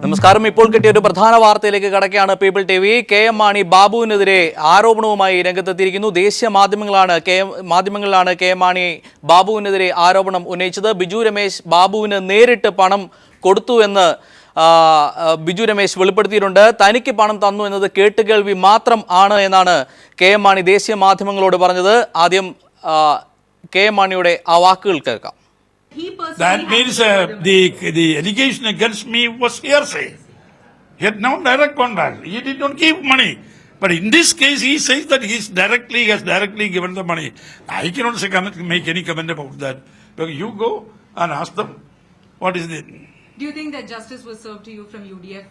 നമസ്കാരം. ഇപ്പോൾ കിട്ടിയ ഒരു പ്രധാന വാർത്തയിലേക്ക് കടക്കുകയാണ്. പീപ്പിൾ ടി വി കെ.എം. മാണി ബാബുവിനെതിരെ ആരോപണവുമായി രംഗത്തെത്തിയിരിക്കുന്നു. ദേശീയ മാധ്യമങ്ങളിലാണ് കെ.എം. മാണി ബാബുവിനെതിരെ ആരോപണം ഉന്നയിച്ചത്. ബിജു രമേശ് ബാബുവിന് നേരിട്ട് പണം കൊടുത്തു എന്ന് ബിജു രമേശ് വെളിപ്പെടുത്തിയിട്ടുണ്ട്. തനിക്ക് പണം തന്നു എന്നത് കേട്ടുകേൾവി മാത്രം ആണ് എന്നാണ് കെ.എം. മാണി ദേശീയ മാധ്യമങ്ങളോട് പറഞ്ഞത്. ആദ്യം കെ.എം. മാണിയുടെ ആ വാക്കുകൾ കേൾക്കാം. That means the allegation against me was hearsay. He had no direct contact. He did not give money. But in this case, he says that he has directly given the money. I cannot make any comment about that. But you go and ask them, what is it? Do you think that justice was served to you from UDF?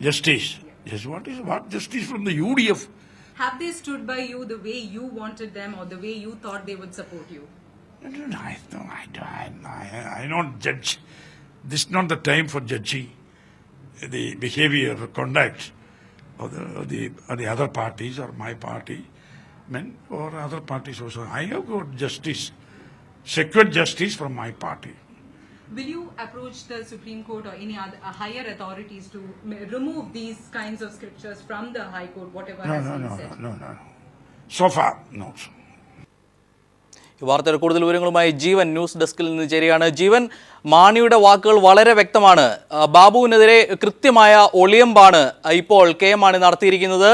Justice? Yes, what justice from the UDF? Have they stood by you the way you wanted them or the way you thought they would support you? I don't judge. This is not the time for judging the behavior or conduct of the other parties or my party, or other parties also. I have got justice, secured justice from my party. Will you approach the Supreme Court or any other higher authorities to remove these kinds of scriptures from the High Court, whatever has been said? No. So far, no. ഈ വാർത്തയുടെ കൂടുതൽ വിവരങ്ങളുമായി ജീവൻ news ഡെസ്കിൽ നിന്ന് ചേരുകയാണ്. ജീവൻ, മാണിയുടെ വാക്കുകൾ വളരെ വ്യക്തമാണ്. ബാബുവിനെതിരെ കൃത്യമായ ഒളിയമ്പാണ് ഇപ്പോൾ കെ.എം. മാണി നടത്തിയിരിക്കുന്നത്.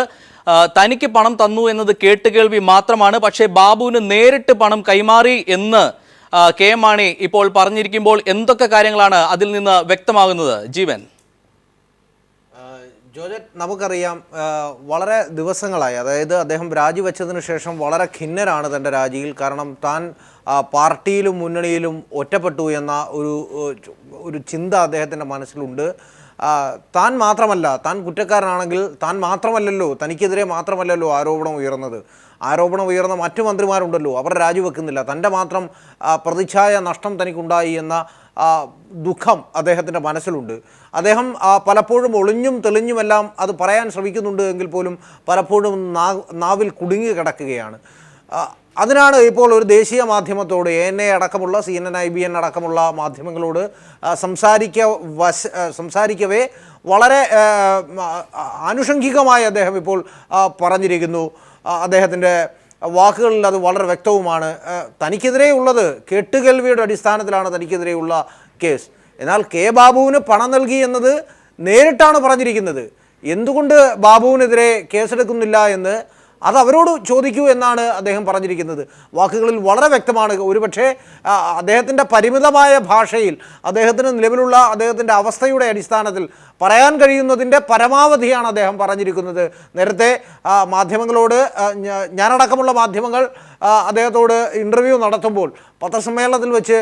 തനിക്ക് പണം തന്നു എന്നത് കേട്ടുകേൾവി മാത്രമാണ്. പക്ഷേ ബാബുവിന് നേരിട്ട് പണം കൈമാറി എന്ന് കെ.എം. മാണി ഇപ്പോൾ പറഞ്ഞിരിക്കുമ്പോൾ എന്തൊക്കെ കാര്യങ്ങളാണ് അതിൽ നിന്ന് വ്യക്തമാകുന്നത്? ജീവൻ. ജോർജറ്റ്, നമുക്കറിയാം വളരെ ദിവസങ്ങളായി, അതായത് അദ്ദേഹം രാജിവെച്ചതിന് ശേഷം വളരെ ഖിന്നരാണ് തൻ്റെ രാജിയിൽ. കാരണം താൻ പാർട്ടിയിലും മുന്നണിയിലും ഒറ്റപ്പെട്ടു എന്ന ഒരു ചിന്ത അദ്ദേഹത്തിൻ്റെ മനസ്സിലുണ്ട്. താൻ മാത്രമല്ല, താൻ കുറ്റക്കാരനാണെങ്കിൽ താൻ മാത്രമല്ലല്ലോ, തനിക്കെതിരെ മാത്രമല്ലല്ലോ ആരോപണം ഉയർന്ന മറ്റു മന്ത്രിമാരുണ്ടല്ലോ, അവർ രാജിവെക്കുന്നില്ല. തൻ്റെ മാത്രം പ്രതിച്ഛായ നഷ്ടം തനിക്കുണ്ടായി എന്ന ദുഃഖം അദ്ദേഹത്തിൻ്റെ മനസ്സിലുണ്ട്. അദ്ദേഹം പലപ്പോഴും ഒളിഞ്ഞും തെളിഞ്ഞുമെല്ലാം അത് പറയാൻ ശ്രമിക്കുന്നുണ്ട് എങ്കിൽ പോലും പലപ്പോഴും നാവിൽ കുടുങ്ങി കിടക്കുകയാണ്. അതിനാണ് ഇപ്പോൾ ഒരു ദേശീയ മാധ്യമത്തോട്, ANA അടക്കമുള്ള CNN, IBN അടക്കമുള്ള മാധ്യമങ്ങളോട് സംസാരിക്കവേ വളരെ ആനുഷംഗികമായി അദ്ദേഹം ഇപ്പോൾ പറഞ്ഞിരിക്കുന്നു. അദ്ദേഹത്തിൻ്റെ വാക്കുകളിൽ അത് വളരെ വ്യക്തവുമാണ്. തനിക്കെതിരെയുള്ളത് കേട്ടുകേൾവിയുടെ അടിസ്ഥാനത്തിലാണ് തനിക്കെതിരെയുള്ള കേസ്. എന്നാൽ കെ ബാബുവിന് പണം നൽകി എന്നത് നേരിട്ടാണ് പറഞ്ഞിരിക്കുന്നത്. എന്തുകൊണ്ട് ബാബുവിനെതിരെ കേസെടുക്കുന്നില്ല എന്ന് അത് അവരോട് ചോദിക്കൂ എന്നാണ് അദ്ദേഹം പറഞ്ഞിരിക്കുന്നത്. വാക്കുകളിൽ വളരെ വ്യക്തമാണ്. ഒരുപക്ഷെ അദ്ദേഹത്തിൻ്റെ പരിമിതമായ ഭാഷയിൽ അദ്ദേഹത്തിന് നിലവിലുള്ള അദ്ദേഹത്തിൻ്റെ അവസ്ഥയുടെ അടിസ്ഥാനത്തിൽ പറയാൻ കഴിയുന്നതിൻ്റെ പരമാവധിയാണ് അദ്ദേഹം പറഞ്ഞിരിക്കുന്നത്. നേരത്തെ മാധ്യമങ്ങളോട്, ഞാനടക്കമുള്ള മാധ്യമങ്ങൾ അദ്ദേഹത്തോട് ഇൻ്റർവ്യൂ നടത്തുമ്പോൾ പത്രസമ്മേളനത്തിൽ വെച്ച്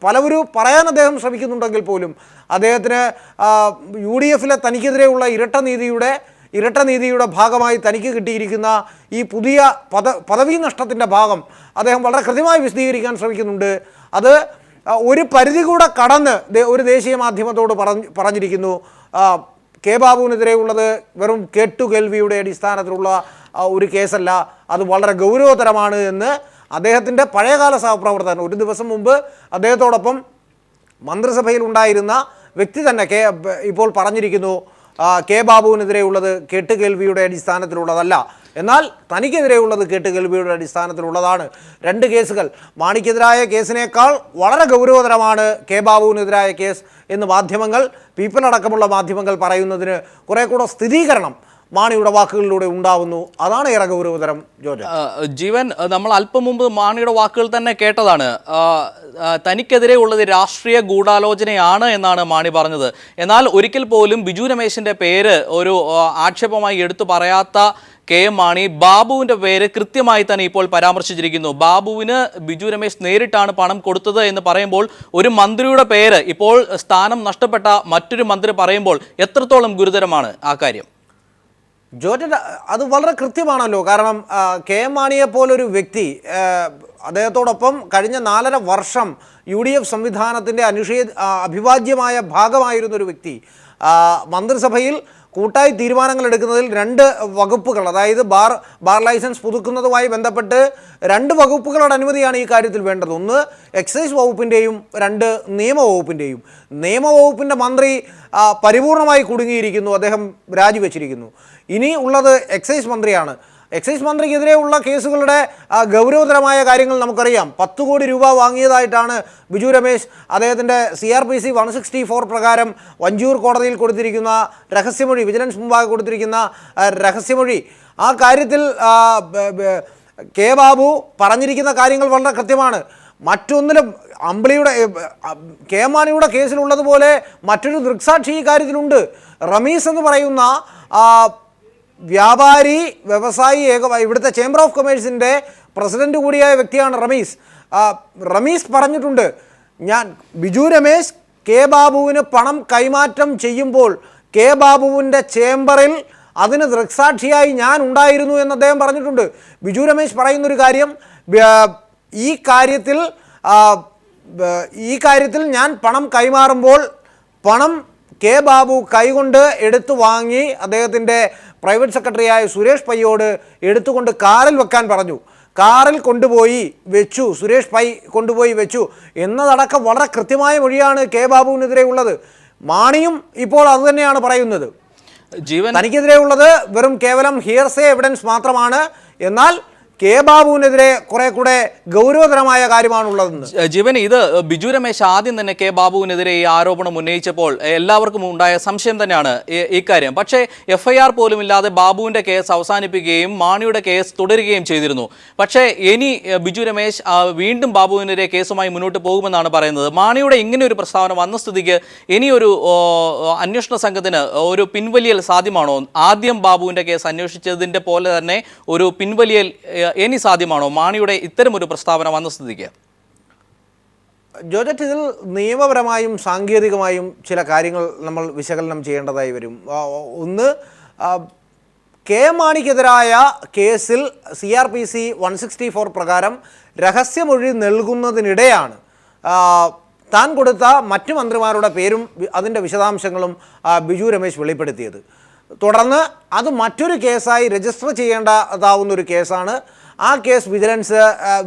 പലവരും പറയാൻ അദ്ദേഹം ശ്രമിക്കുന്നുണ്ടെങ്കിൽ പോലും അദ്ദേഹത്തിന് UDF-ലെ തനിക്കെതിരെയുള്ള ഇരട്ട നീതിയുടെ ഭാഗമായി തനിക്ക് കിട്ടിയിരിക്കുന്ന ഈ പുതിയ പദവി നഷ്ടത്തിൻ്റെ ഭാഗം അദ്ദേഹം വളരെ കൃത്യമായി വിശദീകരിക്കാൻ ശ്രമിക്കുന്നുണ്ട്. അത് ഒരു പരിധി കൂടെ കടന്ന് ഒരു ദേശീയ മാധ്യമത്തോട് പറഞ്ഞിരിക്കുന്നു. കെ ബാബുവിനെതിരെയുള്ളത് വെറും കേട്ടുകേൾവിയുടെ അടിസ്ഥാനത്തിലുള്ള ഒരു കേസല്ല, അത് വളരെ ഗൗരവതരമാണ് എന്ന് അദ്ദേഹത്തിൻ്റെ പഴയകാല സഹപ്രവർത്തകൻ, ഒരു ദിവസം മുമ്പ് അദ്ദേഹത്തോടൊപ്പം മന്ത്രിസഭയിൽ ഉണ്ടായിരുന്ന വ്യക്തി തന്നെ ഇപ്പോൾ പറഞ്ഞിരിക്കുന്നു, കെ ബാബുവിനെതിരെയുള്ളത് കേട്ടുകേൾവിയുടെ അടിസ്ഥാനത്തിലുള്ളതല്ല, എന്നാൽ തനിക്കെതിരെയുള്ളത് കേട്ടുകേൾവിയുടെ അടിസ്ഥാനത്തിലുള്ളതാണ്. 2 കേസുകൾ, മാണിക്കെതിരായ കേസിനേക്കാൾ വളരെ ഗൗരവതരമാണ് കെ ബാബുവിനെതിരായ കേസ് എന്ന് പീപ്പിൾ അടക്കമുള്ള മാധ്യമങ്ങൾ പറയുന്നതിന് കുറെ കൂടെ സ്ഥിരീകരണം മാണിയുടെ വാക്കുകളിലൂടെ ഉണ്ടാവുന്നു. അതാണ് ഏറെ ഗൗരവതരം. ജീവൻ, നമ്മൾ അല്പം മുമ്പ് മാണിയുടെ വാക്കുകൾ തന്നെ കേട്ടതാണ്. തനിക്കെതിരെ ഉള്ളത് രാഷ്ട്രീയ ഗൂഢാലോചനയാണ് എന്നാണ് മാണി പറഞ്ഞത്. എന്നാൽ ഒരിക്കൽ പോലും ബിജു രമേശിൻ്റെ പേര് ഒരു ആക്ഷേപമായി എടുത്തു പറയാത്ത കെ.എം. മാണി ബാബുവിൻ്റെ പേര് കൃത്യമായി തന്നെ ഇപ്പോൾ പരാമർശിച്ചിരിക്കുന്നു. ബാബുവിന് ബിജു രമേശ് നേരിട്ടാണ് പണം കൊടുത്തത് എന്ന് പറയുമ്പോൾ ഒരു മന്ത്രിയുടെ പേര്, ഇപ്പോൾ സ്ഥാനം നഷ്ടപ്പെട്ട മറ്റൊരു മന്ത്രി പറയുമ്പോൾ എത്രത്തോളം ഗുരുതരമാണ് ആ കാര്യം? ജോർജ്, അത് വളരെ കൃത്യമാണല്ലോ. കാരണം കെ.എം. മാണിയെ പോലൊരു വ്യക്തി, അദ്ദേഹത്തോടൊപ്പം കഴിഞ്ഞ 4.5 വർഷം UDF സംവിധാനത്തിൻ്റെ അവിഭാജ്യമായ ഭാഗമായിരുന്നൊരു വ്യക്തി, മന്ത്രിസഭയിൽ കൂട്ടായി തീരുമാനങ്ങൾ എടുക്കുന്നതിൽ 2 വകുപ്പുകൾ, അതായത് ബാർ ലൈസൻസ് പുതുക്കുന്നതുമായി ബന്ധപ്പെട്ട് 2 വകുപ്പുകളുടെ അനുമതിയാണ് ഈ കാര്യത്തിൽ വേണ്ടത്. ഒന്ന് എക്സൈസ് വകുപ്പിൻ്റെയും 2 നിയമവകുപ്പിൻ്റെയും. നിയമവകുപ്പിൻ്റെ മന്ത്രി പരിപൂർണമായി കുടുങ്ങിയിരിക്കുന്നു, അദ്ദേഹം രാജിവെച്ചിരിക്കുന്നു. ഇനി ഉള്ളത് എക്സൈസ് മന്ത്രിയാണ്. എക്സൈസ് മന്ത്രിക്കെതിരെയുള്ള കേസുകളുടെ ഗൗരവതരമായ കാര്യങ്ങൾ നമുക്കറിയാം. 10 കോടി രൂപ വാങ്ങിയതായിട്ടാണ് ബിജു രമേശ് അദ്ദേഹത്തിൻ്റെ CRPC 164 പ്രകാരം വഞ്ചൂർ കോടതിയിൽ കൊടുത്തിരിക്കുന്ന രഹസ്യമൊഴി, വിജിലൻസ് മുമ്പാകെ കൊടുത്തിരിക്കുന്ന രഹസ്യമൊഴി. ആ കാര്യത്തിൽ കെ ബാബു പറഞ്ഞിരിക്കുന്ന കാര്യങ്ങൾ വളരെ കൃത്യമാണ്. മറ്റൊന്നിലും അമ്പിളിയുടെ കെ മാണിയുടെ കേസിലുള്ളതുപോലെ മറ്റൊരു ദൃക്സാക്ഷി ഈ കാര്യത്തിലുണ്ട്. റമീസ് എന്ന് പറയുന്ന വ്യാപാരി വ്യവസായി ഇവിടുത്തെ ചേംബർ ഓഫ് കൊമേഴ്സിൻ്റെ പ്രസിഡന്റ് കൂടിയായ വ്യക്തിയാണ് റമീസ്. റമീസ് പറഞ്ഞിട്ടുണ്ട്, ഞാൻ ബിജു രമേശ് കെ ബാബുവിന് പണം കൈമാറ്റം ചെയ്യുമ്പോൾ കെ ബാബുവിൻ്റെ ചേംബറിൽ അതിന് ദൃക്സാക്ഷിയായി ഞാൻ ഉണ്ടായിരുന്നു എന്ന് അദ്ദേഹം പറഞ്ഞിട്ടുണ്ട്. ബിജു രമേശ് പറയുന്നൊരു കാര്യം, ഈ കാര്യത്തിൽ ഞാൻ പണം കൈമാറുമ്പോൾ പണം കെ ബാബു കൈകൊണ്ട് എടുത്തു വാങ്ങി അദ്ദേഹത്തിൻ്റെ പ്രൈവറ്റ് സെക്രട്ടറിയായ സുരേഷ് പൈയോട് എടുത്തുകൊണ്ട് കാറിൽ വെക്കാൻ പറഞ്ഞു. കാറിൽ കൊണ്ടുപോയി വെച്ചു, സുരേഷ് പൈ കൊണ്ടുപോയി വെച്ചു എന്നതടക്കം വളരെ കൃത്യമായ മൊഴിയാണ് കെ ബാബുവിനെതിരെ ഉള്ളത്. മാണിയും ഇപ്പോൾ അതുതന്നെയാണ് പറയുന്നത്. തനിക്കെതിരെ ഉള്ളത് വെറും കേവലം ഹിയർസേ എവിഡൻസ് മാത്രമാണ്, എന്നാൽ കെ ബാബുവിനെതിരെ കുറെ കൂടെ ഗൗരവതരമായ കാര്യമാണുള്ളതെന്ന്. ജീവൻ, ഇത് ബിജു രമേശ് ആദ്യം തന്നെ കെ ബാബുവിനെതിരെ ഈ ആരോപണം ഉന്നയിച്ചപ്പോൾ എല്ലാവർക്കും ഉണ്ടായ സംശയം തന്നെയാണ് ഇക്കാര്യം. പക്ഷേ FIR പോലും ഇല്ലാതെ ബാബുവിൻ്റെ കേസ് അവസാനിപ്പിക്കുകയും മാണിയുടെ കേസ് തുടരുകയും ചെയ്തിരുന്നു. പക്ഷേ ഇനി ബിജു രമേശ് വീണ്ടും ബാബുവിനെതിരെ കേസുമായി മുന്നോട്ട് പോകുമെന്നാണ് പറയുന്നത്. മാണിയുടെ ഇങ്ങനെ ഒരു പ്രസ്താവന വന്ന സ്ഥിതിക്ക് ഇനിയൊരു അന്വേഷണ സംഘത്തിന് ഒരു പിൻവലിയൽ സാധ്യമാണോ? ആദ്യം ബാബുവിൻ്റെ കേസ് അന്വേഷിച്ചതിൻ്റെ പോലെ തന്നെ ഒരു പിൻവലിയൽ ഇനി സാധ്യമാണോ മാണിയുടെ ഇത്തരം ഒരു പ്രസ്താവന വന്ന സ്ഥിതിക്ക്? ജോർജറ്റ്, ഇതിൽ നിയമപരമായും സാങ്കേതികമായും ചില കാര്യങ്ങൾ നമ്മൾ വിശകലനം ചെയ്യേണ്ടതായി വരും. ഒന്ന്, കെ മാണിക്കെതിരായ കേസിൽ CRPC 164 പ്രകാരം രഹസ്യമൊഴി നൽകുന്നതിനിടെയാണ് താൻ കൊടുത്ത മറ്റു മന്ത്രിമാരുടെ പേരും അതിൻ്റെ വിശദാംശങ്ങളും ബിജു രമേശ് വെളിപ്പെടുത്തിയത്. തുടർന്ന് അത് മറ്റൊരു കേസായി രജിസ്റ്റർ ചെയ്യേണ്ടതാവുന്ന ഒരു കേസാണ്. ആ കേസ്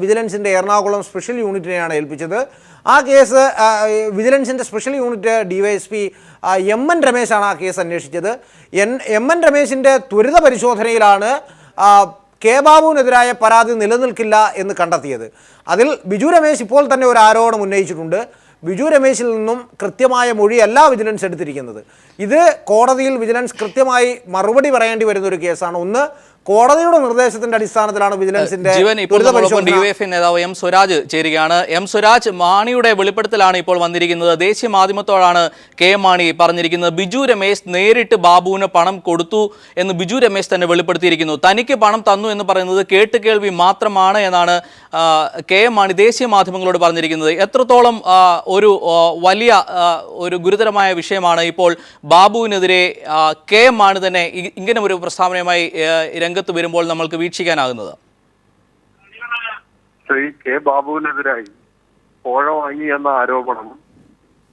വിജിലൻസിൻ്റെ എറണാകുളം സ്പെഷ്യൽ യൂണിറ്റിനെയാണ് ഏൽപ്പിച്ചത്. ആ കേസ് വിജിലൻസിൻ്റെ സ്പെഷ്യൽ യൂണിറ്റ് DYSP MN രമേശാണ് ആ കേസ് അന്വേഷിച്ചത്. MN രമേശിൻ്റെ ത്വരിത പരിശോധനയിലാണ് കെ ബാബുവിനെതിരായ പരാതി നിലനിൽക്കില്ല എന്ന് കണ്ടെത്തിയത്. അതിൽ ബിജു രമേശ് ഇപ്പോൾ തന്നെ ഒരു ആരോപണം ഉന്നയിച്ചിട്ടുണ്ട്. ബിജു രമേശിൽ നിന്നും കൃത്യമായ മൊഴിയല്ല വിജിലൻസ് എടുത്തിരിക്കുന്നത്. ഇത് കോടതിയിൽ വിജിലൻസ് കൃത്യമായി മറുപടി പറയേണ്ടി വരുന്ന ഒരു കേസാണ്. ഒന്ന്, കോടതിയുടെ നിർദ്ദേശത്തിന്റെ അടിസ്ഥാനത്തിലാണ് വിജിലൻസിന്റെ ഡിവൈഎഫ്ഐ നേതാവ് M സ്വരാജ് ചേരുകയാണ്. M സ്വരാജ്, മാണിയുടെ വെളിപ്പെടുത്തലാണ് ഇപ്പോൾ വന്നിരിക്കുന്നത്. ദേശീയ മാധ്യമത്തോടാണ് KM മാണി പറഞ്ഞിരിക്കുന്നത്. ബിജു രമേശ് നേരിട്ട് ബാബുവിന് പണം കൊടുത്തു എന്ന് ബിജു രമേശ് തന്നെ വെളിപ്പെടുത്തിയിരിക്കുന്നു. തനിക്ക് പണം തന്നു എന്ന് പറയുന്നത് കേട്ടുകേൾവി മാത്രമാണ് എന്നാണ് KM മാണി ദേശീയ മാധ്യമങ്ങളോട് പറഞ്ഞിരിക്കുന്നത്. എത്രത്തോളം ഒരു വലിയ ഒരു ഗുരുതരമായ വിഷയമാണ് ഇപ്പോൾ ബാബുവിനെതിരെ KM മാണി തന്നെ ഇങ്ങനെ ഒരു പ്രസ്താവനയുമായി രംഗത്ത് വരുമ്പോൾ നമ്മൾക്ക് വീക്ഷിക്കാനാകുന്നത്? ശ്രീ കെ ബാബുവിനെതിരായി കോഴ വാങ്ങി എന്ന ആരോപണം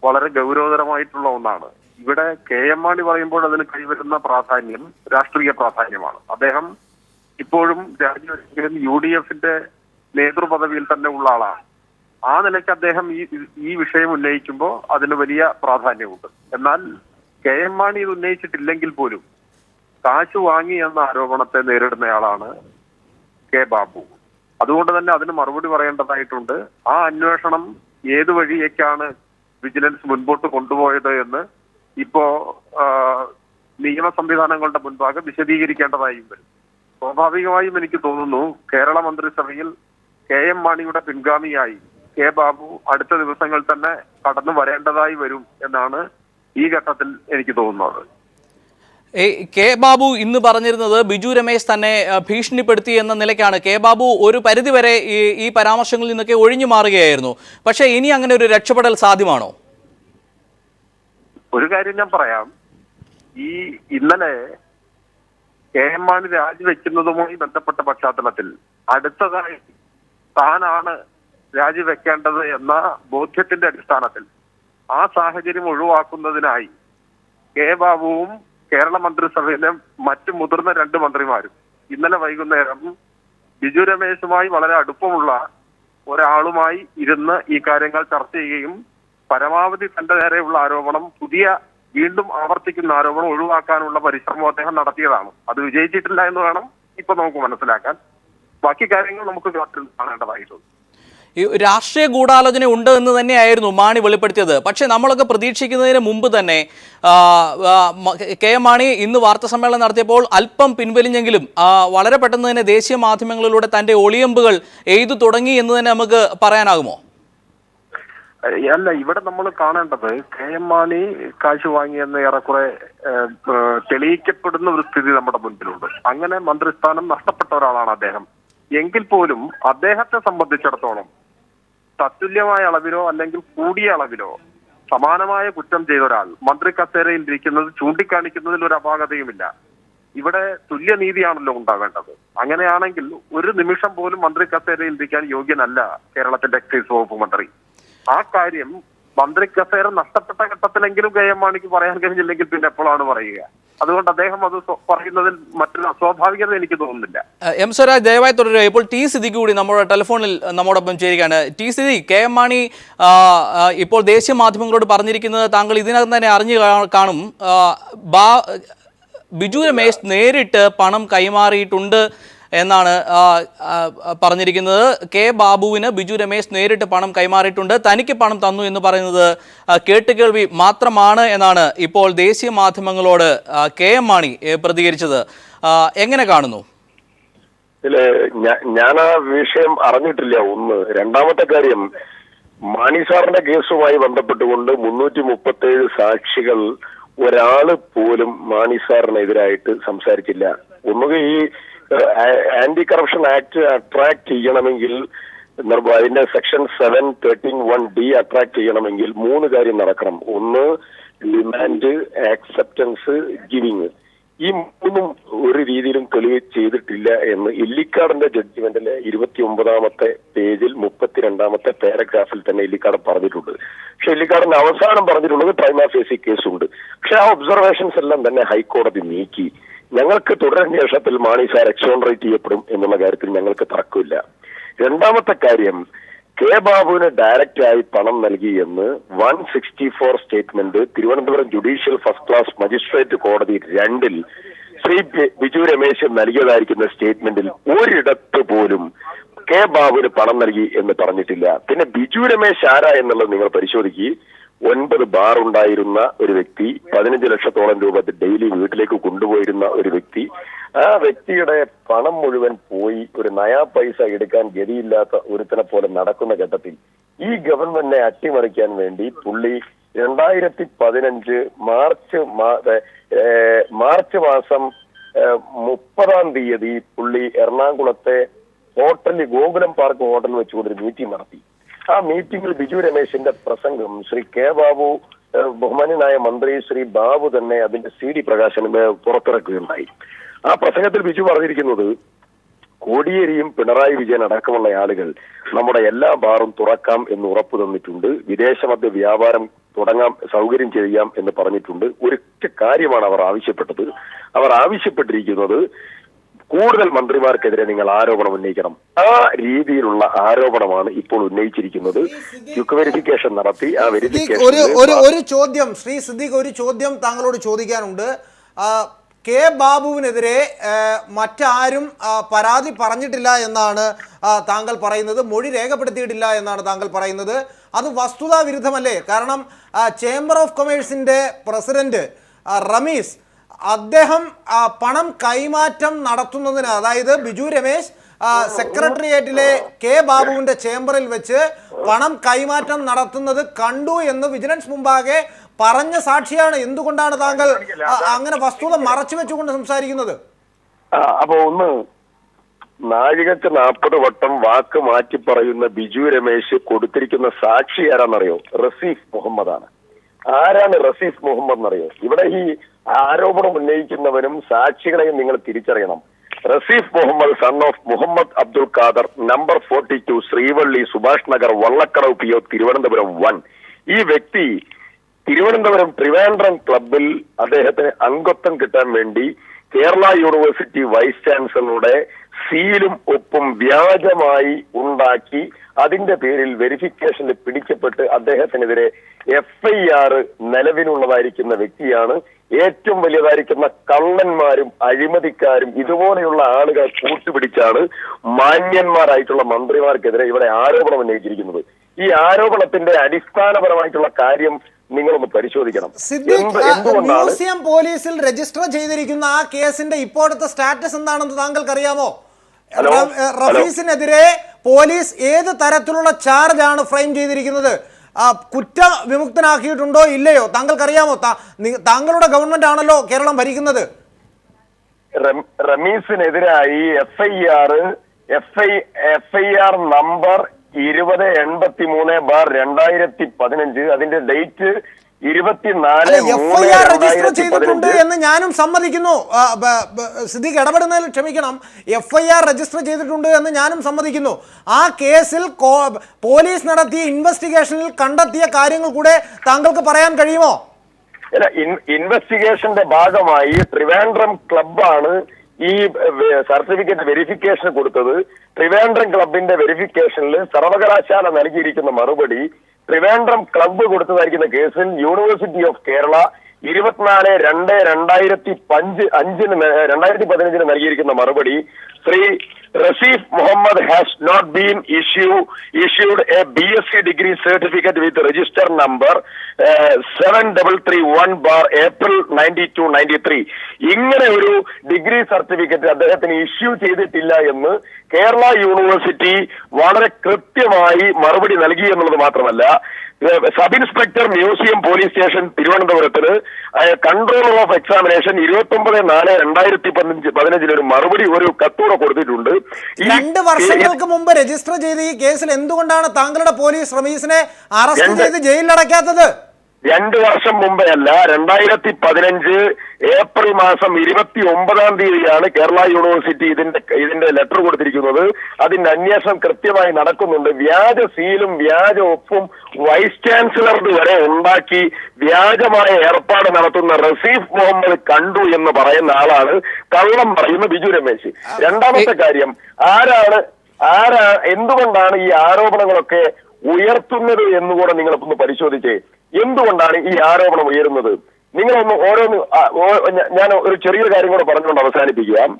വളരെ ഗൗരവതരമായിട്ടുള്ള ഒന്നാണ്. ഇവിടെ KM മാണി പറയുമ്പോൾ അതിന് കൈവരുന്ന പ്രാധാന്യം രാഷ്ട്രീയ പ്രാധാന്യമാണ്. അദ്ദേഹം ഇപ്പോഴും രാജ്യമെങ്കിലും UDFന്റെ നേതൃപദവിയിൽ തന്നെ ഉള്ള ആളാണ്. ആ നിലയ്ക്ക് അദ്ദേഹം ഈ വിഷയം ഉന്നയിക്കുമ്പോൾ അതിന് വലിയ പ്രാധാന്യമുണ്ട്. എന്നാൽ KM മാണി ഇത് ഉന്നയിച്ചിട്ടില്ലെങ്കിൽ പോലും കാശ് വാങ്ങി എന്ന ആരോപണത്തെ നേരിടുന്നയാളാണ് കെ ബാബു. അതുകൊണ്ട് തന്നെ അതിന് മറുപടി പറയേണ്ടതായിട്ടുണ്ട്. ആ അന്വേഷണം ഏതു വഴിയേക്കാണ് വിജിലൻസ് മുൻപോട്ട് കൊണ്ടുപോയത് എന്ന് ഇപ്പോ നിയമ സംവിധാനങ്ങളുടെ മുൻപാകെ വിശദീകരിക്കേണ്ടതായും വരും. സ്വാഭാവികമായും എനിക്ക് തോന്നുന്നു കേരള മന്ത്രിസഭയിൽ KM മാണിയുടെ പിൻഗാമിയായി കെ ബാബു അടുത്ത ദിവസങ്ങൾ തന്നെ കടന്നു വരേണ്ടതായി വരും എന്നാണ് ഈ ഘട്ടത്തിൽ എനിക്ക് തോന്നുന്നത്. കെ ബാബു ഇന്ന് പറഞ്ഞിരുന്നത് ബിജു രമേശ് തന്നെ ഭീഷണിപ്പെടുത്തി എന്ന നിലയ്ക്കാണ്. കെ ബാബു ഒരു പരിധിവരെ ഈ പരാമർശങ്ങളിൽ നിന്നൊക്കെ ഒഴിഞ്ഞു മാറുകയായിരുന്നു. പക്ഷേ ഇനി അങ്ങനെ ഒരു രക്ഷപ്പെടൽ സാധ്യമാണോ? ഒരു കാര്യം ഞാൻ പറയാം. ഇന്നലെ KM മാണി രാജിവെക്കുന്നതുമായി ബന്ധപ്പെട്ട പശ്ചാത്തലത്തിൽ അടുത്തതായി താനാണ് രാജിവെക്കേണ്ടത് എന്ന ബോധ്യത്തിന്റെ അടിസ്ഥാനത്തിൽ ആ സാഹചര്യം ഒഴിവാക്കുന്നതിനായി കെ ബാബുവും കേരള മന്ത്രിസഭയിലെ മറ്റ് മുതിർന്ന 2 മന്ത്രിമാരും ഇന്നലെ വൈകുന്നേരം ബിജു രമേശുമായി വളരെ അടുപ്പമുള്ള ഒരാളുമായി ഇരുന്ന് ഈ കാര്യങ്ങൾ ചർച്ച ചെയ്യുകയും പരമാവധി തന്റെ നേരെയുള്ള ആരോപണം വീണ്ടും ആവർത്തിക്കുന്ന ആരോപണം ഒഴിവാക്കാനുള്ള പരിശ്രമം അദ്ദേഹം നടത്തിയതാണ്. അത് വിജയിച്ചിട്ടില്ല എന്ന് വേണം ഇപ്പൊ നമുക്ക് മനസ്സിലാക്കാൻ. ബാക്കി കാര്യങ്ങൾ നമുക്ക് കാണേണ്ടതായിട്ടുണ്ട്. ഈ രാഷ്ട്രീയ ഗൂഢാലോചന ഉണ്ട് എന്ന് തന്നെയായിരുന്നു മാണി വെളിപ്പെടുത്തിയത്. പക്ഷേ നമ്മളൊക്കെ പ്രതീക്ഷിക്കുന്നതിന് മുമ്പ് തന്നെ കെ എം മാണി ഇന്ന് വാർത്താ സമ്മേളനം നടത്തിയപ്പോൾ അല്പം പിൻവലിഞ്ഞെങ്കിലും വളരെ പെട്ടെന്ന് തന്നെ ദേശീയ മാധ്യമങ്ങളിലൂടെ തന്റെ ഒളിയമ്പുകൾ എഴുതു തുടങ്ങി എന്ന് തന്നെ നമുക്ക് പറയാനാകുമോ? അല്ല, ഇവിടെ നമ്മൾ കാണേണ്ടത് കെ എം മാണി കാശ് വാങ്ങിയെന്ന് ഏറെക്കുറെ തെളിയിക്കപ്പെടുന്ന ഒരു സ്ഥിതി നമ്മുടെ മുൻപിലുണ്ട്. അങ്ങനെ മന്ത്രിസ്ഥാനം നഷ്ടപ്പെട്ട ഒരാളാണ് അദ്ദേഹം. എങ്കിൽ പോലും അദ്ദേഹത്തെ സംബന്ധിച്ചിടത്തോളം തത്തുല്യമായ അളവിലോ അല്ലെങ്കിൽ കൂടിയ അളവിലോ സമാനമായ കുറ്റം ചെയ്ത ഒരാൾ മന്ത്രി കസേരയിൽ ഇരിക്കുന്നത് ചൂണ്ടിക്കാണിക്കുന്നതിൽ ഒരു അപാകതയുമില്ല. ഇവിടെ തുല്യനീതിയാണല്ലോ ഉണ്ടാവേണ്ടത്. അങ്ങനെയാണെങ്കിൽ ഒരു നിമിഷം പോലും മന്ത്രി കസേരയിൽ ഇരിക്കാൻ യോഗ്യനല്ല കേരളത്തിന്റെ എക്സൈസ് വകുപ്പ് മന്ത്രി. ആ കാര്യം മന്ത്രി കസേര നഷ്ടപ്പെട്ട ഘട്ടത്തിലെങ്കിലും കെ എം മാണിക്ക് പറയാൻ കഴിഞ്ഞില്ലെങ്കിൽ പിന്നെ എപ്പോഴാണ് പറയുക? അതുകൊണ്ട് അദ്ദേഹം അത് പറയുന്നതിൽ മറ്റൊരു അസ്വാഭാവികത എനിക്ക് തോന്നുന്നില്ല. എം സ്വരാജ് ദയവായി തുടരുക. ഇപ്പോൾ ടി സിദ്ദിഖ് കൂടി നമ്മുടെ ടെലിഫോണിൽ നമ്മോടൊപ്പം ചേരുകയാണ്. T Siddique, K M Mani ഇപ്പോൾ ദേശീയ മാധ്യമങ്ങളോട് പറഞ്ഞിരിക്കുന്നത് താങ്കൾ ഇതിനകം തന്നെ അറിഞ്ഞു കാണും. ബിജു രമേശ് നേരിട്ട് പണം കൈമാറിയിട്ടുണ്ട് എന്നാണ് പറഞ്ഞിരിക്കുന്നത്. കെ ബാബുവിന് ബിജു രമേശ് നേരിട്ട് പണം കൈമാറിയിട്ടുണ്ട്, തനിക്ക് പണം തന്നു എന്ന് പറയുന്നത് കേട്ടുകേൾവി മാത്രമാണ് എന്നാണ് ഇപ്പോൾ ദേശീയ മാധ്യമങ്ങളോട് കെ എം മാണി പ്രതികരിച്ചത്. എങ്ങനെ കാണുന്നു? ഞാൻ ആ വിഷയം അറിഞ്ഞിട്ടില്ല. ഒന്ന്. രണ്ടാമത്തെ കാര്യം, മാണി സാറിന്റെ കേസുമായി ബന്ധപ്പെട്ടുകൊണ്ട് 337 സാക്ഷികൾ ഒരാള് പോലും മാണി സാറിനെതിരായിട്ട് സംസാരിച്ചില്ല. ഒന്നുകിൽ ഈ ആന്റി കറപ്ഷൻ ആക്ട് അട്രാക്ട് ചെയ്യണമെങ്കിൽ അതിന്റെ സെക്ഷൻ 713(1)D അട്രാക്ട് ചെയ്യണമെങ്കിൽ 3 കാര്യം നടക്കണം. ഒന്ന്, ഡിമാൻഡ്, ആക്സെപ്റ്റൻസ്, ഗിവിങ്. ഈ 3 ഒരു രീതിയിലും തെളിവ് ചെയ്തിട്ടില്ല എന്ന് ഇല്ലിക്കാടിന്റെ ജഡ്ജ്മെന്റിലെ 29ാമത്തെ പേജിൽ 32ാമത്തെ പാരഗ്രാഫിൽ തന്നെ ഇല്ലിക്കാട് പറഞ്ഞിട്ടുണ്ട്. പക്ഷെ ഇല്ലിക്കാടിന്റെ അവസാനം പറഞ്ഞിട്ടുള്ളത് പ്രൈമാ ഫേസി കേസുണ്ട്. പക്ഷെ ആ ഒബ്സർവേഷൻസ് എല്ലാം തന്നെ ഹൈക്കോടതി നീക്കി. ഞങ്ങൾക്ക് തുടരന്വേഷണത്തിൽ മാണി സാർ എക്സോണറേറ്റ് ചെയ്യപ്പെടും എന്നുള്ള കാര്യത്തിൽ ഞങ്ങൾക്ക് തർക്കമില്ല. രണ്ടാമത്തെ കാര്യം, കെ ബാബുവിന് ഡയറക്റ്റ് ആയി പണം നൽകി എന്ന് 164 statement Thiruvananthapuram judicial first class magistrate കോടതി 2-ൽ ശ്രീ ബിജു രമേശ് നൽകിയതായിരിക്കുന്ന സ്റ്റേറ്റ്മെന്റിൽ ഒരിടത്ത് പോലും കെ ബാബുവിന് പണം നൽകി എന്ന് പറഞ്ഞിട്ടില്ല. പിന്നെ ബിജു രമേശ് ആരാ എന്നുള്ളത് നിങ്ങൾ പരിശോധിക്കുക. 9 ബാർ ഉണ്ടായിരുന്ന ഒരു വ്യക്തി, 15 ലക്ഷത്തോളം രൂപ ഡെയിലി വീട്ടിലേക്ക് കൊണ്ടുപോയിരുന്ന ഒരു വ്യക്തി. ആ വ്യക്തിയുടെ പണം മുഴുവൻ പോയി ഒരു നയാ പൈസ എടുക്കാൻ ഗതിയില്ലാത്ത ഒരുത്തനെ പോലെ നടക്കുന്ന ഘട്ടത്തിൽ ഈ ഗവൺമെന്റിനെ അട്ടിമറിക്കാൻ വേണ്ടി പുള്ളി 2015 മാർച്ച് മാസം 30-ാം തീയതി പുള്ളി എറണാകുളത്തെ ഹോട്ടലിൽ ഗോകുലം പാർക്ക് ഹോട്ടലിൽ വെച്ചുകൊണ്ടൊരു മീറ്റിംഗ് നടത്തി. ആ മീറ്റിംഗിൽ ബിജു രമേശിന്റെ പ്രസംഗം ശ്രീ കെ ബാബു, ബഹുമാന്യനായ മന്ത്രി ശ്രീ ബാബു തന്നെ അതിന്റെ CD പ്രകാശനം പുറത്തിറക്കുകയുണ്ടായി. ആ പ്രസംഗത്തിൽ ബിജു പറഞ്ഞിരിക്കുന്നത്, കോടിയേരിയും പിണറായി വിജയൻ അടക്കമുള്ള ആളുകൾ നമ്മുടെ എല്ലാ ബാറും തുറക്കാം എന്ന് ഉറപ്പു തന്നിട്ടുണ്ട്, വിദേശ മദ്യ വ്യാപാരം തുടങ്ങാം, സൗകര്യം ചെയ്യാം എന്ന് പറഞ്ഞിട്ടുണ്ട്. ഒരൊറ്റ കാര്യമാണ് അവർ ആവശ്യപ്പെട്ടത്. അവർ ആവശ്യപ്പെട്ടിരിക്കുന്നത് കൂടുതൽ മന്ത്രിമാർക്കെതിരെ നിങ്ങൾ ആരോപണം ഉന്നയിക്കണം. ആ രീതിയിലുള്ള ആരോപണമാണ് ഇപ്പോൾ ഉന്നയിച്ചിരിക്കുന്നത്. ക്വിക്ക് വെരിഫിക്കേഷൻ നടത്തി ആ വെരിഫിക്കേഷൻ ഒരു ചോദ്യം ശ്രീ സിദ്ദിഖ്, ഒരു ചോദ്യം താങ്കളോട് ചോദിക്കാനുണ്ട്. കെ ബാബുവിനെതിരെ മറ്റാരും പരാതി പറഞ്ഞിട്ടില്ല എന്നാണ് താങ്കൾ പറയുന്നത്, മൊഴി രേഖപ്പെടുത്തിയിട്ടില്ല എന്നാണ് താങ്കൾ പറയുന്നത്. അത് വസ്തുതാ വിരുദ്ധമല്ലേ? കാരണം ചേംബർ ഓഫ് കൊമേഴ്സിന്റെ പ്രസിഡന്റ് റമീസ് അദ്ദേഹം പണം കൈമാറ്റം നടത്തുന്നതിന്, അതായത് ബിജു രമേശ് സെക്രട്ടേറിയറ്റിലെ കെ ബാബുവിന്റെ ചേംബറിൽ വെച്ച് പണം കൈമാറ്റം നടത്തുന്നത് കണ്ടു എന്ന് വിജിലൻസ് മുമ്പാകെ പറഞ്ഞ സാക്ഷിയാണ്. എന്തുകൊണ്ടാണ് താങ്കൾ അങ്ങനെ വസ്തുത മറച്ചു വെച്ചുകൊണ്ട് സംസാരിക്കുന്നത്? അപ്പൊ ഒന്ന്, നാഴികക്ക് 40 വട്ടം വാക്ക് മാറ്റി പറയുന്ന ബിജു രമേശ് കൊടുത്തിരിക്കുന്ന സാക്ഷി ആരാന്നറിയോ? റസീഫ് മുഹമ്മദാണ്. ആരാണ് റസീഫ് മുഹമ്മദ് എന്നറിയോ? ഇവിടെ ഈ ആരോപണം ഉന്നയിക്കുന്നവരും സാക്ഷികളെയും നിങ്ങൾ തിരിച്ചറിയണം. Raseef Muhammad, son of Muhammad Abdul Khader, number 42, Srivalli, Subhash Nagar, Vallakkadavu PO, Thiruvananthapuram 1. ഈ വ്യക്തി തിരുവനന്തപുരം ട്രിവാൻഡ്രം ക്ലബിൽ അദ്ദേഹത്തിന് അംഗത്വം കിട്ടാൻ വേണ്ടി കേരള യൂണിവേഴ്സിറ്റി വൈസ് ചാൻസലറുടെ സീലും ഒപ്പും വ്യാജമായി ഉണ്ടാക്കി അതിന്റെ പേരിൽ വെരിഫിക്കേഷനിൽ പിടിക്കപ്പെട്ട് അദ്ദേഹത്തിനെതിരെ FIR നിലവിലുള്ളതായിരിക്കുന്ന വ്യക്തിയാണ്. ഏറ്റവും വലിയതായിരിക്കുന്ന കള്ളന്മാരും അഴിമതിക്കാരും ഇതുപോലെയുള്ള ആളുകൾ കൂട്ടുപിടിച്ചാണ് മാന്യന്മാരായിട്ടുള്ള മന്ത്രിമാർക്കെതിരെ ഇവിടെ ആരോപണം ഉന്നയിച്ചിരിക്കുന്നത്. ഈ ആരോപണത്തിന്റെ അടിസ്ഥാനപരമായിട്ടുള്ള കാര്യം നിങ്ങളൊന്ന് പരിശോധിക്കണം. മ്യൂസിയം പോലീസിൽ രജിസ്റ്റർ ചെയ്തിരിക്കുന്ന ആ കേസിന്റെ ഇപ്പോഴത്തെ സ്റ്റാറ്റസ് എന്താണെന്ന് താങ്കൾക്ക് അറിയാമോ? റഫീസിനെതിരെ പോലീസ് ഏത് തരത്തിലുള്ള ചാർജാണ് ഫ്രെയിം ചെയ്തിരിക്കുന്നത്? കുറ്റവിമുക്തനാക്കിയിട്ടുണ്ടോ ഇല്ലയോ താങ്കൾക്കറിയാമോ? താങ്കളുടെ ഗവൺമെന്റ് ആണല്ലോ കേരളം ഭരിക്കുന്നത്. റമീസിനെതിരായി FIR നമ്പർ 2083/2015 അതിന്റെ ഡേറ്റ് 24 FIR രജിസ്റ്റർ ചെയ്തിട്ടുണ്ട് എന്ന് ഞാനും സമ്മതിക്കുന്നു. സിദ്ദീഖ് ഇടപെടുന്നതിൽ ക്ഷമിക്കണം. FIR രജിസ്റ്റർ ചെയ്തിട്ടുണ്ട് എന്ന് ഞാനും സമ്മതിക്കുന്നു. ആ കേസിൽ പോലീസ് നടത്തിയ ഇൻവെസ്റ്റിഗേഷനിൽ കണ്ടെത്തിയ കാര്യങ്ങൾ കൂടെ താങ്കൾക്ക് പറയാൻ കഴിയുമോ? അല്ല, ഇൻവെസ്റ്റിഗേഷന്റെ ഭാഗമായി ട്രിവാൻഡ്രം ക്ലബാണ് ഈ സർട്ടിഫിക്കറ്റ് വെരിഫിക്കേഷൻ കൊടുത്തത്. ട്രിവാൻഡ്രം ക്ലബിന്റെ വെരിഫിക്കേഷനിൽ സർവകലാശാല നൽകിയിരിക്കുന്ന മറുപടി ട്രിവാൻഡ്രം ക്ലബ്ബ് കൊടുത്തതായിരിക്കുന്ന കേസിൽ യൂണിവേഴ്സിറ്റി ഓഫ് കേരള 24/2015 നൽകിയിരിക്കുന്ന മറുപടി Shri Raseef Muhammad has not been issued a BSc degree certificate with register number 7331/April 9293. ഇങ്ങനെ ഒരു ഡിഗ്രി സർട്ടിഫിക്കറ്റ് അദ്ദേഹത്തിന് ഇഷ്യൂ ചെയ്തിട്ടില്ല എന്ന് കേരള യൂണിവേഴ്സിറ്റി വളരെ കൃത്യമായി മറുപടി നൽകി എന്നുള്ളത് മാത്രമല്ല, sub inspector museum police station തിരുവനന്തപുരത്തിന് കൺട്രോളർ ഓഫ് എക്സാമിനേഷൻ 29/4/2015 ഒരു മറുപടി, ഒരു കത്തൂറ കൊടുത്തിട്ടുണ്ട്. 2 വർഷങ്ങൾക്ക് മുമ്പ് രജിസ്റ്റർ ചെയ്ത ഈ കേസിൽ എന്തുകൊണ്ടാണ് താങ്കളുടെ പോലീസ് റമീസിനെ അറസ്റ്റ് ചെയ്ത് ജയിലിലടയ്ക്കാത്തത്? 2 വർഷം മുമ്പേ അല്ല, 2015 ഏപ്രിൽ മാസം 29-ാം തീയതിയാണ് കേരള യൂണിവേഴ്സിറ്റി ഇതിന്റെ ലെറ്റർ കൊടുത്തിരിക്കുന്നത്. അതിന്റെ അന്വേഷണം കൃത്യമായി നടക്കുന്നുണ്ട്. വ്യാജ സീലും വ്യാജ ഒപ്പും വൈസ് ചാൻസലറുടെ വരെ ഉണ്ടാക്കി വ്യാജമായ ഏർപ്പാട് നടത്തുന്ന റസീഫ് മുഹമ്മദ് കണ്ടു എന്ന് പറയുന്ന ആളാണ് കള്ളം പറയുന്ന ബിജു രമേശ്. രണ്ടാമത്തെ കാര്യം, എന്തുകൊണ്ടാണ് ഈ ആരോപണങ്ങളൊക്കെ ഉയർത്തുന്നത് എന്നുകൂടെ നിങ്ങളൊന്ന് പരിശോധിച്ചേ. എന്തുകൊണ്ടാണ് ഈ ആരോപണം ഉയരുന്നത്? നിങ്ങളൊന്ന് ഞാൻ ഒരു ചെറിയൊരു കാര്യം കൂടെ പറഞ്ഞുകൊണ്ട് അവസാനിപ്പിക്കാം.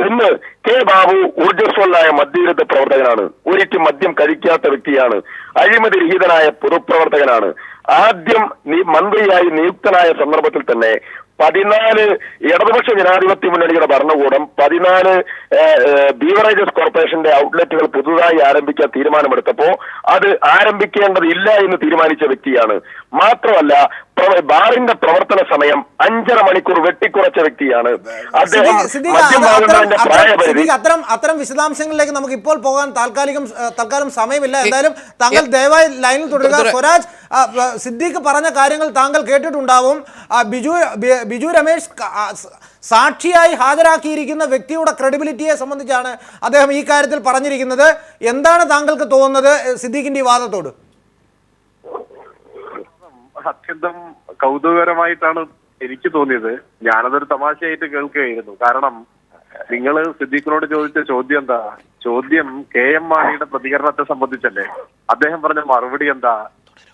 ഒന്ന്, കെ ബാബു ഊർജ്ജസ്വലായ മദ്യവിരുദ്ധ പ്രവർത്തകനാണ്. ഒരിക്കലും മദ്യം കഴിക്കാത്ത വ്യക്തിയാണ്. അഴിമതി രഹിതനായ പൊതുപ്രവർത്തകനാണ്. ആദ്യം മന്ത്രിയായി നിയുക്തനായ സന്ദർഭത്തിൽ തന്നെ 14 ഇടതുപക്ഷ ജനാധിപത്യ മുന്നണിയുടെ ഭരണകൂടം 14 ബീവറേജസ് കോർപ്പറേഷന്റെ ഔട്ട്ലെറ്റുകൾ പുതുതായി ആരംഭിക്കാൻ തീരുമാനമെടുത്തപ്പോ അത് ആരംഭിക്കേണ്ടതില്ല എന്ന് തീരുമാനിച്ച വ്യക്തിയാണ്. മാത്രമല്ല, ബാറിന്റെ പ്രവർത്തന സമയം 5.5 മണിക്കൂർ വെട്ടിക്കുറച്ച വ്യക്തിയാണ് അദ്ദേഹം. അത്തരം വിശദാംശങ്ങളിലേക്ക് നമുക്ക് ഇപ്പോൾ പോകാൻ തൽക്കാലം സമയമില്ല. എന്തായാലും താങ്കൾ ദയവായി ലൈനിൽ തുടരുക. സ്വരാജ്, സിദ്ദീഖ് പറഞ്ഞ കാര്യങ്ങൾ താങ്കൾ കേട്ടിട്ടുണ്ടാവും. ബിജു രമേശ് സാക്ഷിയായി ഹാജരാക്കിയിരിക്കുന്ന വ്യക്തിയുടെ ക്രെഡിബിലിറ്റിയെ സംബന്ധിച്ചാണ് അദ്ദേഹം ഈ കാര്യത്തിൽ പറഞ്ഞിരിക്കുന്നത്. എന്താണ് താങ്കൾക്ക് തോന്നുന്നത് സിദ്ദീഖിന്റെ ഈ വാദത്തോട്? അത്യന്തം കൗതുകകരമായിട്ടാണ് എനിക്ക് തോന്നിയത്. ഞാനതൊരു തമാശയായിട്ട് കേൾക്കുകയായിരുന്നു. കാരണം നിങ്ങൾ സിദ്ദീഖിനോട് ചോദിച്ച ചോദ്യം എന്താ? ചോദ്യം KM മാണിയുടെ പ്രതികരണത്തെ സംബന്ധിച്ചല്ലേ? അദ്ദേഹം പറഞ്ഞ മറുപടി എന്താ?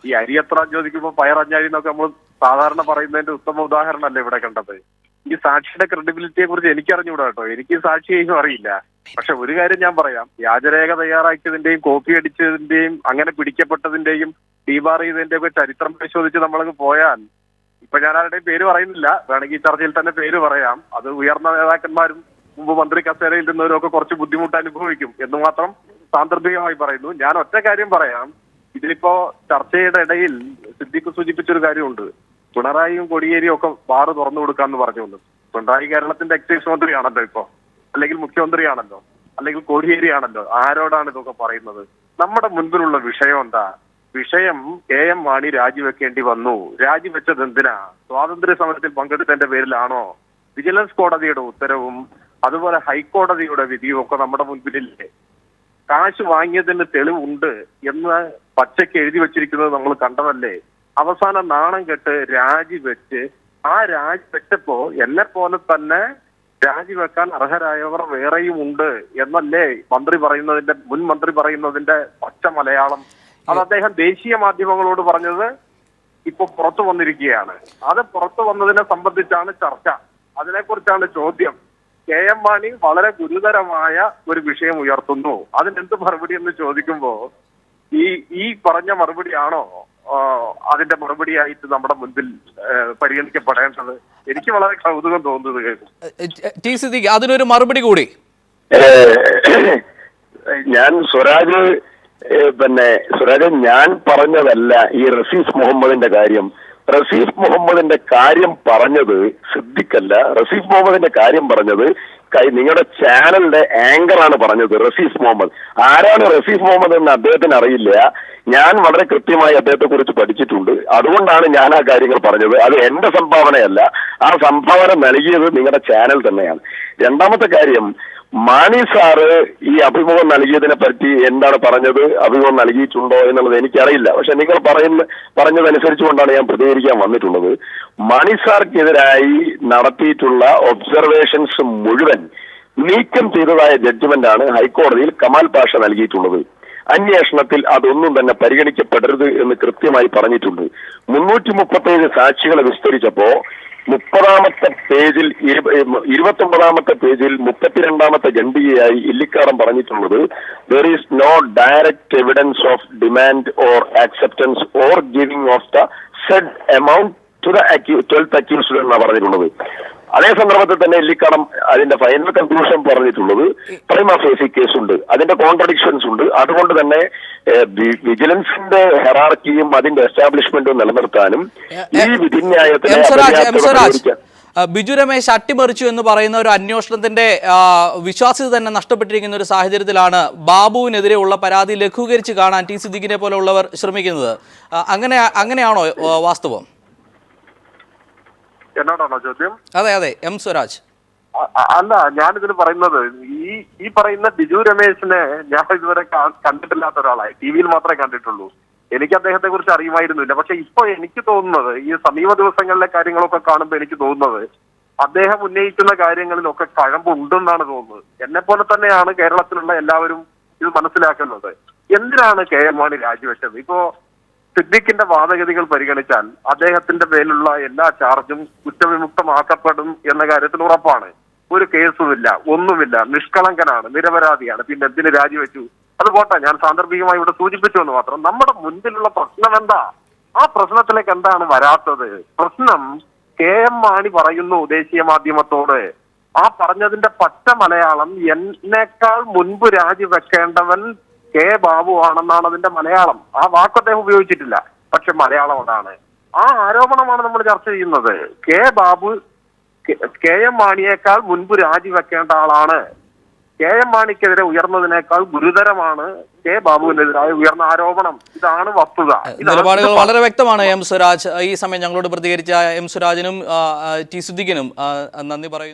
ഈ അരി എത്ര ചോദിക്കുമ്പോൾ പയറഞ്ഞാഴി എന്നൊക്കെ നമ്മൾ സാധാരണ പറയുന്നതിന്റെ ഉത്തമ ഉദാഹരണമല്ലേ ഇവിടെ കണ്ടത്. ഈ സാക്ഷിയുടെ ക്രെഡിബിലിറ്റിയെ കുറിച്ച് എനിക്കറിഞ്ഞൂടാ കേട്ടോ. എനിക്ക് സാക്ഷിയെയും അറിയില്ല. പക്ഷെ ഒരു കാര്യം ഞാൻ പറയാം, വ്യാജരേഖ തയ്യാറാക്കിയതിന്റെയും കോപ്പി അടിച്ചതിന്റെയും അങ്ങനെ പിടിക്കപ്പെട്ടതിന്റെയും ഡീബാർ ചെയ്തതിന്റെ ഒക്കെ ചരിത്രം പരിശോധിച്ച് നമ്മളങ്ങ് പോയാൽ, ഇപ്പൊ ഞാൻ ആരുടെയും പേര് പറയുന്നില്ല, വേണമെങ്കിൽ ഈ ചർച്ചയിൽ തന്നെ പേര് പറയാം, അത് ഉയർന്ന നേതാക്കന്മാരും മുമ്പ് മന്ത്രി കസേരയിൽ ഇരുന്നവരും ഒക്കെ കുറച്ച് ബുദ്ധിമുട്ട് അനുഭവിക്കും എന്ന് മാത്രം സാന്ദർഭികമായി പറയുന്നു. ഞാൻ ഒറ്റ കാര്യം പറയാം. ഇതിലിപ്പോ ചർച്ചയുടെ ഇടയിൽ സിദ്ദീഖ് സൂചിപ്പിച്ചൊരു കാര്യമുണ്ട്. പിണറായിയും കോടിയേരിയും ഒക്കെ ബാറ് തുറന്നു കൊടുക്കാന്ന് പറഞ്ഞുകൊണ്ട്. പിണറായി കേരളത്തിന്റെ എക്സൈസ് മന്ത്രിയാണല്ലോ ഇപ്പൊ, അല്ലെങ്കിൽ മുഖ്യമന്ത്രിയാണല്ലോ, അല്ലെങ്കിൽ കോടിയേരിയാണല്ലോ. ആരോടാണ് ഇതൊക്കെ പറയുന്നത്? നമ്മുടെ മുൻപിലുള്ള വിഷയം എന്താ? വിഷയം KM മാണി രാജിവെക്കേണ്ടി വന്നു. രാജിവെച്ചത് എന്തിനാ? സ്വാതന്ത്ര്യ സമരത്തിൽ പങ്കെടുത്തതിന്റെ പേരിലാണോ? വിജിലൻസ് കോടതിയുടെ ഉത്തരവും അതുപോലെ ഹൈക്കോടതിയുടെ വിധിയും ഒക്കെ നമ്മുടെ മുൻപിലില്ലേ? കാശ് വാങ്ങിയതിന് തെളിവുണ്ട് എന്ന് പച്ചയ്ക്ക് എഴുതി വെച്ചിരിക്കുന്നത് നമ്മൾ കണ്ടതല്ലേ? അവസാനം നാണം കെട്ട് രാജിവെച്ച് ആ രാജിവെച്ചപ്പോ എന്നെ പോലെ തന്നെ രാജിവെക്കാൻ അർഹരായവർ വേറെയും ഉണ്ട് എന്നല്ലേ മുൻ മന്ത്രി പറയുന്നതിന്റെ പച്ച മലയാളം. അത് അദ്ദേഹം ദേശീയ മാധ്യമങ്ങളോട് പറഞ്ഞത് ഇപ്പൊ പുറത്തു വന്നിരിക്കുകയാണ്. അത് പുറത്തു വന്നതിനെ സംബന്ധിച്ചാണ് ചർച്ച, അതിനെക്കുറിച്ചാണ് ചോദ്യം. കെ എം മാണി വളരെ ഗുരുതരമായ ഒരു വിഷയം ഉയർത്തുന്നു, അതിനെന്ത് മറുപടി എന്ന് ചോദിക്കുമ്പോ ഈ പറഞ്ഞ മറുപടിയാണോ അതിന്റെ മറുപടിയായിട്ട് നമ്മുടെ മുൻപിൽ പരിഗണിക്കപ്പെടേണ്ടത്? എനിക്ക് വളരെ കൗതുകം തോന്നുന്നത് കേൾക്കും. ടി സിദ്ദീഖ്, അതിനൊരു മറുപടി കൂടി. ഞാൻ സ്വരാജ് ഞാൻ പറഞ്ഞതല്ല ഈ റസീഫ് മുഹമ്മദിന്റെ കാര്യം. റസീഫ് മുഹമ്മദിന്റെ കാര്യം പറഞ്ഞത് സിദ്ദിഖല്ല. റസീഫ് മുഹമ്മദിന്റെ കാര്യം പറഞ്ഞത് നിങ്ങളുടെ ചാനലിന്റെ ആങ്കറാണ് പറഞ്ഞത്. റസീഫ് മുഹമ്മദ് ആരാണ് റസീഫ് മുഹമ്മദ് എന്ന് അദ്ദേഹത്തിന് അറിയില്ല. ഞാൻ വളരെ കൃത്യമായി അദ്ദേഹത്തെ കുറിച്ച് പഠിച്ചിട്ടുണ്ട്. അതുകൊണ്ടാണ് ഞാൻ ആ കാര്യങ്ങൾ പറഞ്ഞത്. അത് എന്റെ സംഭാവനയല്ല. ആ സംഭാവന നൽകിയത് നിങ്ങളുടെ ചാനൽ തന്നെയാണ്. രണ്ടാമത്തെ കാര്യം, മാണി സാറ് ഈ അഭിമുഖം നൽകിയതിനെ പറ്റി എന്താണ് പറഞ്ഞത്, അഭിമുഖം നൽകിയിട്ടുണ്ടോ എന്നുള്ളത് എനിക്കറിയില്ല. പക്ഷെ നിങ്ങൾ പറഞ്ഞതനുസരിച്ചുകൊണ്ടാണ് ഞാൻ പ്രതികരിക്കാൻ വന്നിട്ടുള്ളത്. മാണി സാർക്കെതിരായി നടത്തിയിട്ടുള്ള ഒബ്സർവേഷൻസ് മുഴുവൻ നീക്കം ചെയ്തതായ ജഡ്ജ്മെന്റാണ് ഹൈക്കോടതിയിൽ കമാൽ പാഷ നൽകിയിട്ടുള്ളത്. അന്വേഷണത്തിൽ അതൊന്നും തന്നെ പരിഗണിക്കപ്പെടരുത് എന്ന് കൃത്യമായി പറഞ്ഞിട്ടുണ്ട്. 337 സാക്ഷികളെ വിസ്തരിച്ചപ്പോ 30-ാമത്തെ പേജിൽ 29-ാമത്തെ പേജിൽ 32-ാമത്തെ ഖണ്ഡികയായി ഇല്ലിക്കാടൻ പറഞ്ഞിട്ടുള്ളത് there is no direct evidence of demand or acceptance or giving of the said amount to the 12th accused എന്നാണ് പറഞ്ഞിട്ടുള്ളത്. അതേ സന്ദർഭത്തിൽ തന്നെ ഇല്ലിക്കാടൻ അതിന്റെ ഫൈനൽ കൺക്ലൂഷൻ പറഞ്ഞിട്ടുള്ളത് പ്രൈമാ ഫേസി കേസുണ്ട്, അതിന്റെ കോൺട്രഡിക്ഷൻസ് ഉണ്ട്. അതുകൊണ്ട് തന്നെ വിജിലൻസിന്റെ ഹെറാർക്കിയും അതിന്റെ എസ്റ്റാബ്ലിഷ്മെന്റും നിലനിർത്താനും ഈ വിധിന്യായത്തിനെ ബിജു രമേശ് അട്ടിമറിച്ചു എന്ന് പറയുന്ന ഒരു അന്വേഷണത്തിന്റെ വിശ്വാസ്യത തന്നെ നഷ്ടപ്പെട്ടിരിക്കുന്ന ഒരു സാഹചര്യത്തിലാണ് ബാബുവിനെതിരെയുള്ള പരാതി ലഘൂകരിച്ച് കാണാൻ ടി സിദ്ദീഖിനെ പോലെ ഉള്ളവർ ശ്രമിക്കുന്നത്. അങ്ങനെയാണോ വാസ്തവം? എന്നോടാണോ ചോദ്യം? അതെ അതെ, എം സ്വരാജ്. അല്ല, ഞാനിതിന് പറയുന്നത് ഈ പറയുന്ന ബിജു രമേശിനെ ഞാൻ ഇതുവരെ കണ്ടിട്ടില്ലാത്ത ഒരാളായി. ടി വിയിൽ മാത്രമേ കണ്ടിട്ടുള്ളൂ. എനിക്ക് അദ്ദേഹത്തെ കുറിച്ച് അറിയുമായിരുന്നില്ല. പക്ഷെ ഇപ്പൊ എനിക്ക് തോന്നുന്നത്, ഈ സമീപ ദിവസങ്ങളിലെ കാര്യങ്ങളൊക്കെ കാണുമ്പോൾ എനിക്ക് തോന്നുന്നത് അദ്ദേഹം ഉന്നയിക്കുന്ന കാര്യങ്ങളിലൊക്കെ കഴമ്പുണ്ടെന്നാണ് തോന്നുന്നത്. എന്നെ പോലെ തന്നെയാണ് കേരളത്തിലുള്ള എല്ലാവരും ഇത് മനസ്സിലാക്കുന്നത്. എന്തിനാണ് കെ എം മാണി രാജിവെച്ചത്? ഇപ്പോ സിദ്ദിഖിന്റെ വാദഗതികൾ പരിഗണിച്ചാൽ അദ്ദേഹത്തിന്റെ പേരിലുള്ള എല്ലാ ചാർജും കുറ്റവിമുക്തമാക്കപ്പെടും എന്ന കാര്യത്തിൽ ഉറപ്പാണ്. ഒരു കേസുമില്ല, ഒന്നുമില്ല, നിഷ്കളങ്കനാണ്, നിരപരാധിയാണ്. പിന്നെ എന്തിന് രാജിവെച്ചു? അത് പോട്ടെ, ഞാൻ സാന്ദർഭികമായി ഇവിടെ സൂചിപ്പിച്ചു എന്ന് മാത്രം. നമ്മുടെ മുൻപിലുള്ള പ്രശ്നം എന്താ? ആ പ്രശ്നത്തിലേക്ക് എന്താണ് വരാത്തത്? പ്രശ്നം കെ എം മാണി പറയുന്നു ദേശീയ മാധ്യമത്തോട്, ആ പറഞ്ഞതിന്റെ പച്ച മലയാളം എന്നേക്കാൾ മുൻപ് രാജിവെക്കേണ്ടവൻ കെ ബാബു ആണെന്നാണ് അതിന്റെ മലയാളം. ആ വാക്ക് അദ്ദേഹം ഉപയോഗിച്ചിട്ടില്ല, പക്ഷെ മലയാളം അതാണ്. ആ ആരോപണമാണ് നമ്മൾ ചർച്ച ചെയ്യുന്നത്. കെ എം മാണിയേക്കാൾ മുൻപ് രാജിവെക്കേണ്ട ആളാണ്. കെ എം മാണിക്കെതിരെ ഉയർന്നതിനേക്കാൾ ഗുരുതരമാണ് കെ ബാബുവിനെതിരായ ഉയർന്ന ആരോപണം. ഇതാണ് വസ്തുത. നിലപാടുകൾ വളരെ വ്യക്തമാണ്. എം സ്വരാജ്, ഈ സമയം ഞങ്ങളോട് പ്രതികരിച്ച എം സ്വരാജിനും ടി സിദ്ദീഖിനും നന്ദി പറയുന്നു.